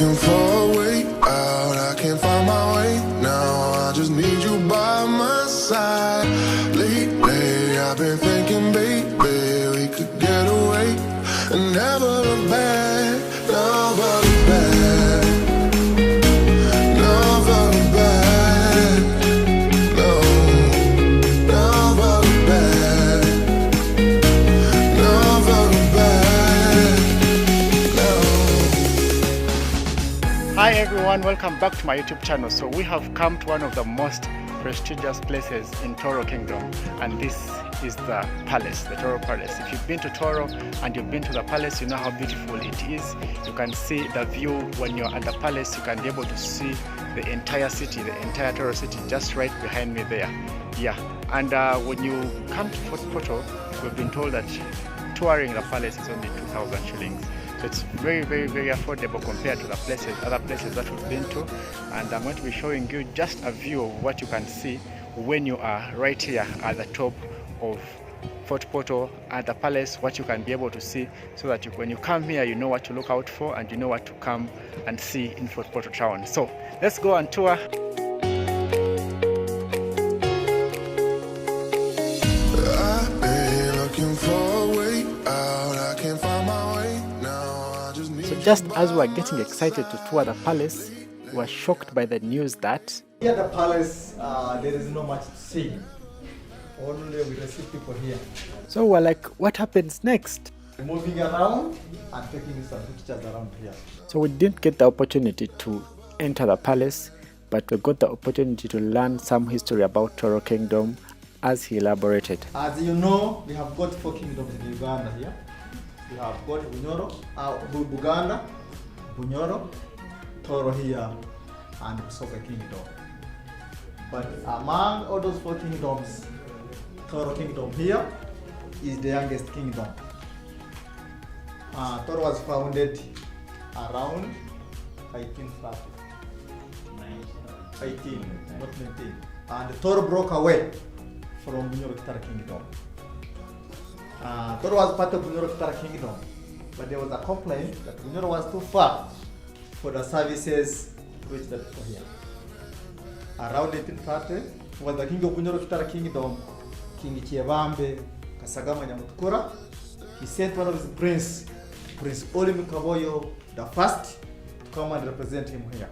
looking for a way out. I can't find my way now. I just need you by my side. Lately, I've been thinking, baby, we could get away and never look back, never look back, never look back, no, never look back, never look back, no. Hi everyone, welcome back to my YouTube channel. So we have come to one of the most prestigious places in Tooro Kingdom, and this is the palace, the Tooro Palace. If you've been to Tooro and you've been to the palace, you know how beautiful it is. You can see the view when you're at the palace. You can be able to see the entire city, the entire Tooro city, just right behind me there. Yeah, and when you come to Fort Portal, we've been told that touring the palace is only 2,000 shillings. So it's very affordable compared to the other places that we've been to. And I'm going to be showing you just a view of what you can see when you are right here at the top of Fort Portal at the palace, what you can be able to see, so that when you come here, you know what to look out for and you know what to come and see in Fort Portal town. So let's go on tour. I've been looking for a way out. I can't find my way now. I just need So just as we were getting excited to tour the palace, we were shocked by the news that Here at the palace, there is not much to see. Only we receive people here. so we're like, what happens next? Moving around and taking some pictures around here. So we didn't get the opportunity to enter the palace, but we got the opportunity to learn some history about Tooro Kingdom as he elaborated. As you know, we have got 4 kingdoms in Uganda here. We have got Buganda, Bunyoro, Tooro here, and Busoga Kingdom. But among all those 4 kingdoms, Tooro Kingdom here is the youngest kingdom. Tooro was founded around 1830. 18, not 19. And Tooro broke away from Bunyoro Kingdom. Tooro was part of Bunyoro Kingdom, but there was a complaint that Bunyoro was too far for the services to reach the people here. Around 1830, was the king of Bunyoro Kingdom, King Chiebambe Kasagama Nyamutukura. He sent one of his Prince Olim Kaboyo the first, to come and represent him here.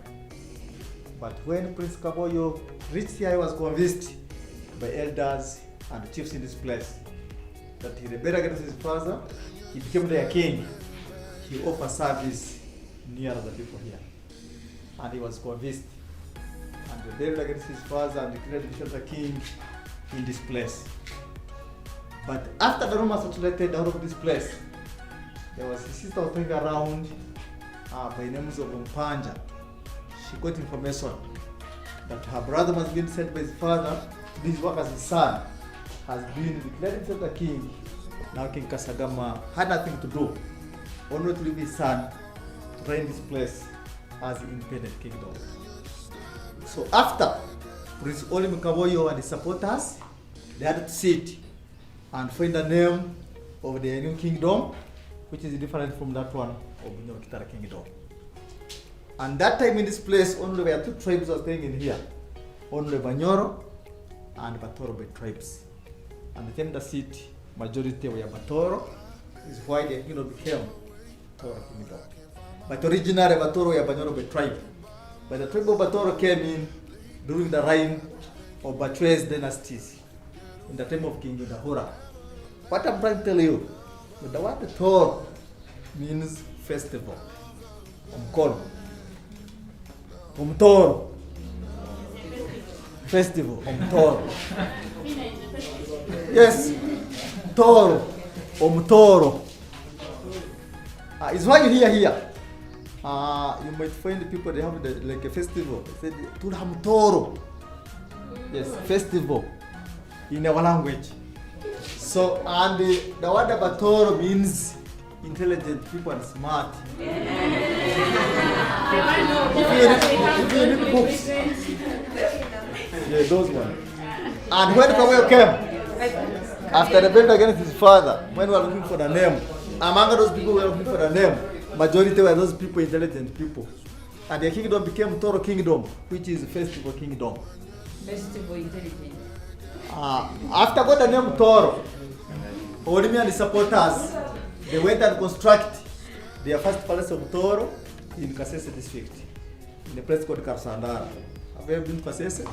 But when Prince Kaboyo reached here, he was convinced by elders and chiefs in this place that he rebelled against his father. He became their king. He offered service near the people here, and he was convinced and rebelled against his father and declared himself the king in this place. But after the Romans circulated out of this place, there was a sister going around by the name of Mpanja. She got information that her brother was being sent by his father to do his work as his son, has been declared himself the king. Now King Kasagama had nothing to do, only to leave his son to reign this place as an independent kingdom. So after Prince Olim Kaboyo and his supporters, they had to sit and find the name of their new kingdom, which is different from that one of Bunyoro Kingdom. And that time in this place, only were 2 tribes were staying in here, only Banyoro and Batoro tribes. And the time the seat, majority were Batoro, is why the kingdom became Tooro Kingdom. But originally Batoro were Banyoro tribe. But the tribe of Batoro came in during the reign of Batre's dynasties, in the time of King Udahura. What I'm trying to tell you, the word Tooro means festival. Omkolo. Omtoro. Festival. Omtoro. Yes. Tooro. Omtoro. It's why you hear here. You might find people, they have like a festival. They say Tulham Toro. Yes, festival in our language. So, and the word Batoro means intelligent people and smart. If you read books, yeah, those ones. And when Kaboyo came, after the battle against his father, when we were looking for the name, among those people who were looking for the name, majority were those people, intelligent people. And the kingdom became Tooro Kingdom, which is Festival Kingdom. Festival intelligent. After got the name Tooro, Olimi and the supporters, they went and construct their first palace of Tooro in Kasese district, in a place called Karsandara. Have you ever been to Kasese?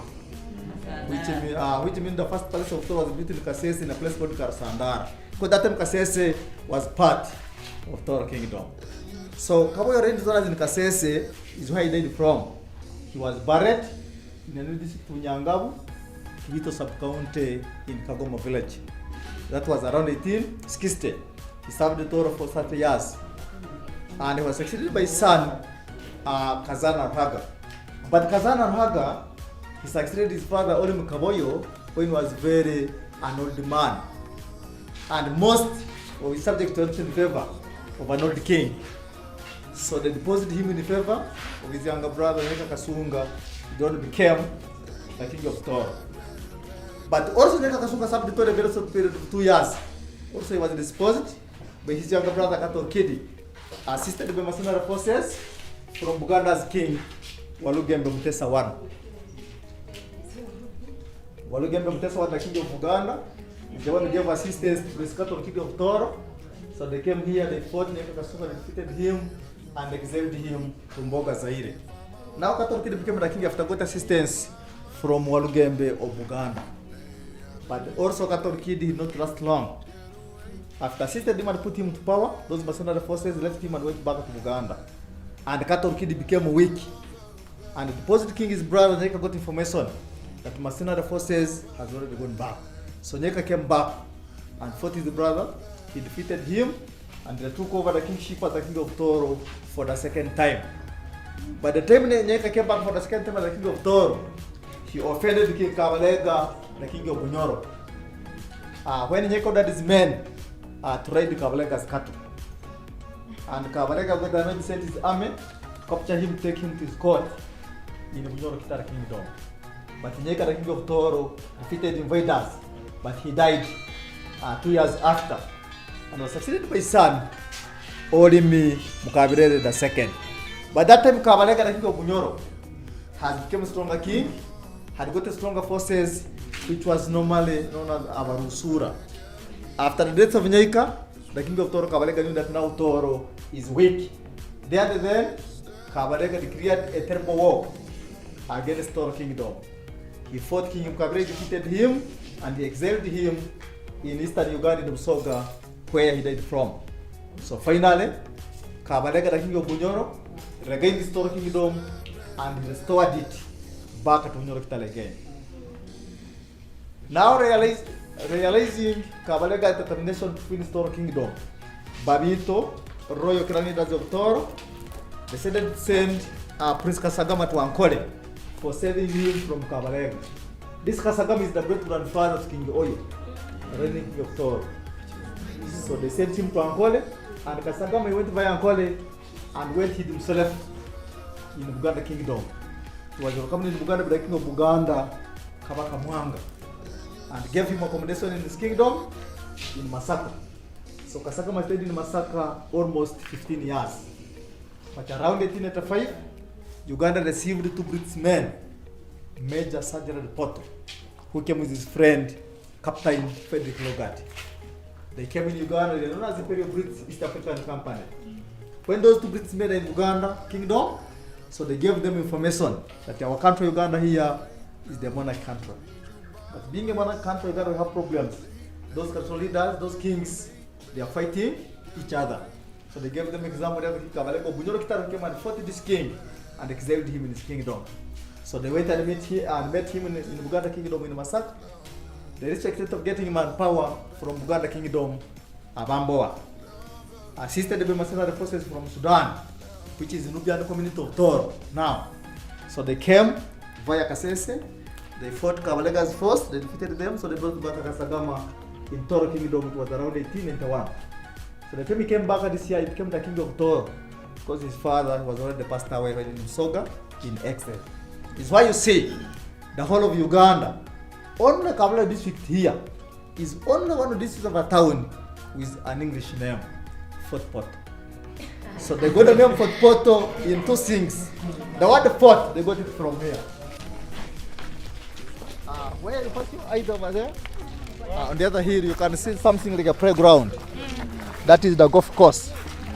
Which means the first palace of Tooro was built in Kasese in a place called Karsandara. Because that time Kasese was part of Tooro Kingdom. So Kaboyo Renzoras in Kasese is where he died from. He was buried in a new district of Nyangabu, Kivito sub-county in Kagoma village. That was around 1860. He served the Tooro for 30 years. And he was succeeded by his son, Kazana Haga. But Kazana Haga, he succeeded his father, Olim Kaboyo, when he was very an old man. And most of his subjects were in favor of an old king. So they deposited him in favor of his younger brother, Nyeka Kasunga. John became the king of Tooro. But also Nyeka Kasunga served the Tooro a very short period of 2 years. Also he was disposed by his younger brother Kato Kidi, assisted by mercenary forces from Buganda's king, Walugembe Mutesa I. Walugembe Mutesa I, the king of Buganda, is the one who gave assistance to the Kato Kidi of Tooro. So they came here, they fought Nyeka Kasunga, defeated him, and exiled him to Mboga Zaire. Now Kato Kidi became the king after got assistance from Walugembe of Buganda. But also Kato Kidi did not last long. After assisted him and put him to power, those mercenary forces left him and went back to Uganda. And Kato Kidi became weak. And the deposit king, his brother, Nyeka got information that mercenary forces has already gone back. So Nyeka came back and fought his brother. He defeated him and they took over the kingship as the king of Tooro for the second time. By the time Nyeka came back for the second time as the king of Tooro, he offended King Kabalega, the king of Bunyoro. When Nyeka ordered his men to raid Kabalega's cattle, and Kabalega got the men sent his army to capture him, take him to his court in Bunyoro Kitara Kingdom. But Nyeka, the king of Tooro, defeated invaders, but he died 2 years after, and was succeeded by his son, Olimi Mukabirere II. By that time, Kabalega, the king of Bunyoro, had become a stronger king, had got stronger forces, which was normally known as Abarusura. After the death of Nyeka, the king of Tooro, Kabalega, knew that now Tooro is weak. Then, Kabalega declared a terrible war against Tooro Kingdom. He fought King Mukabirere, defeated him, and he exiled him in eastern Uganda in Busoga, where he died from. So finally, Kabalega, the king of Bunyoro, regained his Tooro Kingdom and restored it back to Bunyoro Kitale again. Now realizing Kabalega's determination to finish Tooro Kingdom, Babito, royal Kiranidas of Tooro, decided to send Prince Kasagama to Ankole for saving him from Kabalega. This Kasagama is the great grandfather of King Oyo, the reigning king of Tooro. So they sent him to Ankole, and Kasagama went via Ankole and went hid himself in Buganda Kingdom. He was welcomed in Buganda by the king of Buganda, Kabaka Mwanga, and gave him accommodation in his kingdom in Masaka. So Kasagama stayed in Masaka almost 15 years. But around 1885, Uganda received two British men, Major Sergeant Poto, who came with his friend, Captain Frederick Logard. They came in Uganda, they are known as the Imperial British East African Company. When those two British men are in Uganda Kingdom, so they gave them information that our country, Uganda here, is the monarch country. But being a monarch country, Uganda will have problems. Those cultural leaders, those kings, they are fighting each other. So they gave them example that Bunyoro Kitara came and fought this king and exiled him in his kingdom. So they went and met him in Buganda Kingdom in Masaka. They reached the extent of getting him on power from Buganda Kingdom, Abamboa, assisted by mercenary forces from Sudan, which is the Nubian community of Tooro now. So they came via Kasese, they fought Kabalega's force, they defeated them, so they brought back Kasagama in Tooro Kingdom. It was around 1891. So the time he came back this year, he became the king of Tooro, because his father was already passed away in Soga in exile. It's why you see the whole of Uganda, only Kabale district here is only one of the districts of a town with an English name, Fort Portal. So they got the name Fort Poto in two things. The word fort, they got it from here. Where you put your eyes over there? On the other hill, you can see something like a playground. That is the golf course.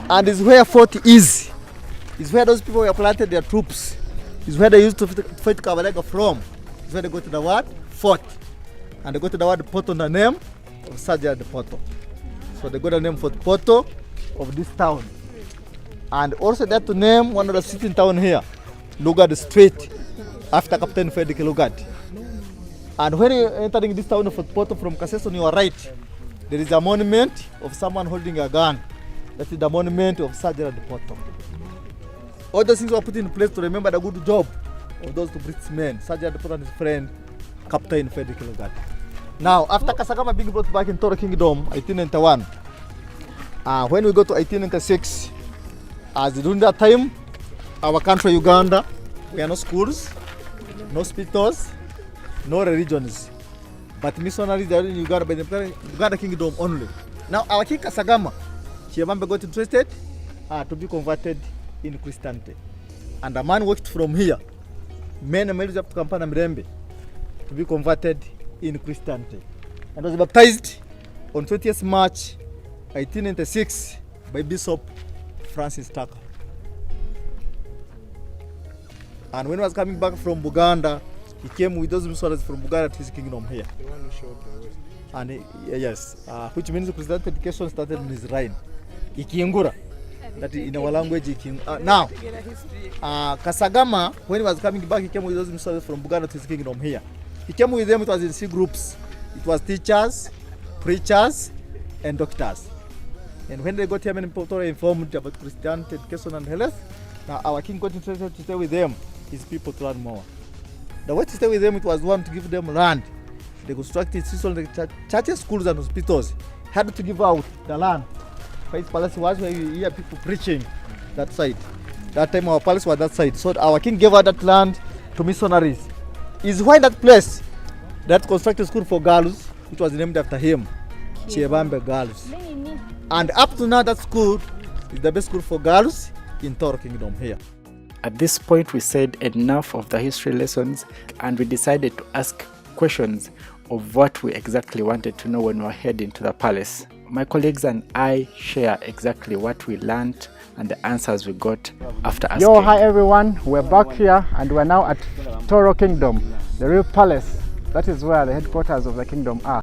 And it's where fort is. It's where those people were planted their troops. It's where they used to fight Kabalega from. It's where they got the word fort. And they got the word Poto on the name of Sergeant Poto. So they got the name Fort Poto of this town. And also they had to name one of the city in town here, Lugard Street, after Captain Frederick Lugard. And when you're entering this town of Fort Poto from Kasese on your right, there is a monument of someone holding a gun. That is the monument of Sergeant Poto. All those things were put in place to remember the good job of those two British men, Sergeant Poto and his friend, Captain Frederick Lugard. Now, after Kasagama being brought back in Tooro Kingdom, 1891, when we go to 1896, as during that time, our country, Uganda, we are no schools, no hospitals, no religions, but missionaries are in Uganda by the Uganda Kingdom only. Now, our King Kasagama, Chiebambe got interested to be converted in Christianity. And a man worked from here, many miles up to Kampala Mirembe, to be converted in Christianity. And was baptized on 20th March 1896 by Bishop Francis Tucker. And when he was coming back from Buganda, he came with those missionaries from Buganda to his kingdom here. The one who showed the way. And yes, which means Christianity education started in his reign. Ikiingura, that in our language, now, Kasagama, when he was coming back, he came with those missionaries from Buganda to his kingdom here. He came with them, it was in 3 groups. It was teachers, preachers, and doctors. And when they got here, many people were informed about Christianity, education, and health. Now our king got interested to stay with them, his people to learn more. The way to stay with them, it was one to give them land. They constructed churches, schools, and hospitals. Had to give out the land. His palace was where you hear people preaching that side. That time our palace was that side. So our king gave out that land to missionaries. Is why that place that constructed school for girls, which was named after him, Chiebambe Girls. And up to now, that school is the best school for girls in Tooro Kingdom here. At this point, we said enough of the history lessons, and we decided to ask questions of what we exactly wanted to know when we were heading to the palace. My colleagues and I share exactly what we learned and the answers we got after asking. Yo, hi everyone, we're back here and we're now at Tooro Kingdom, the real palace. That is where the headquarters of the kingdom are.